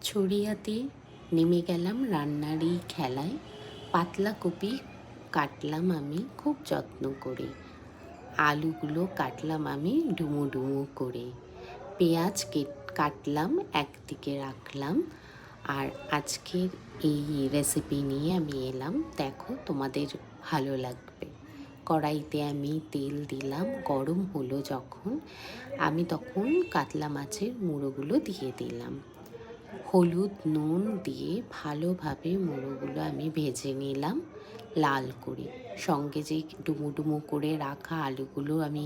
ছড়িয়াতে নেমে গেলাম রান্নার এই খেলায়। পাতলা কপি কাটলাম আমি খুব যত্ন করে, আলুগুলো কাটলাম আমি ডুমো ডুমো করে, পেঁয়াজ কাটলাম একদিকে রাখলাম। আর আজকের এই রেসিপি নিয়ে আমি এলাম, দেখো তোমাদের ভালো লাগবে। কড়াইতে আমি তেল দিলাম, গরম হলো যখন আমি তখন কাতলা মাছের মুড়োগুলো দিয়ে দিলাম। হলুদ নুন দিয়ে ভালোভাবে মুড়োগুলো আমি ভেজে নিলাম লাল করে। সঙ্গে যে ডুমো ডুমো করে রাখা আলুগুলো আমি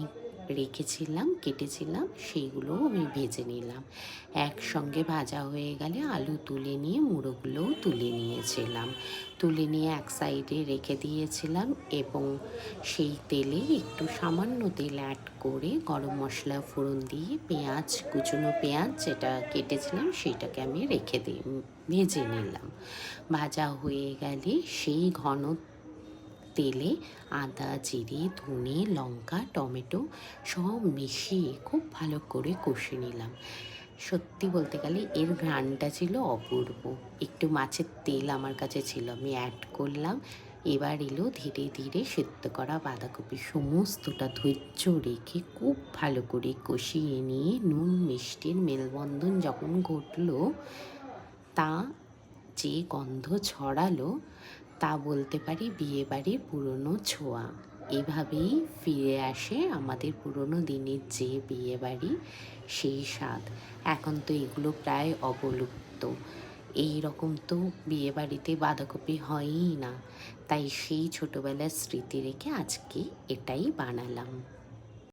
রেখেছিলাম, কেটেছিলাম, সেইগুলোও আমি ভেজে নিলাম। একসঙ্গে ভাজা হয়ে গেলে আলু তুলে নিয়ে মুড়োগুলোও তুলে নিয়েছিলাম। তুলে নিয়ে এক সাইডে রেখে দিয়েছিলাম এবং সেই তেলে একটু সামান্য তেল অ্যাড করে গরম মশলা ফোড়ন দিয়ে পেঁয়াজ, কুচনো পেঁয়াজ যেটা কেটেছিলাম সেইটাকে আমি ভেজে নিলাম। ভাজা হয়ে গেলে সেই ঘন তেলে আদা, জিরে, ধনে, লঙ্কা, টমেটো সব মিশিয়ে খুব ভালো করে কষে নিলাম। সত্যি বলতে গেলে এর ঘ্রাণটা ছিল অপূর্ব। একটু মাছের তেল আমার কাছে ছিল, আমি অ্যাড করলাম। এবার এলো ধীরে ধীরে সেদ্ধ করা বাঁধাকপি, সমস্তটা ধৈর্য রেখে খুব ভালো করে কষিয়ে নিয়ে নুন মিষ্টির মেলবন্ধন যখন ঘটলো, তা যে গন্ধ ছড়ালো তা বলতে পারি বিয়েবাড়ির পুরনো ছোঁয়া। এভাবেই ফিরে আসে আমাদের পুরনো দিনের যে বিয়েবাড়ি, সেই স্বাদ। এখন তো এগুলো প্রায় অবলুপ্ত। এই রকম তো বিয়েবাড়িতে বাঁধাকপি হয়ই না। তাই সেই ছোটোবেলার স্মৃতি রেখে আজকে এটাই বানালাম।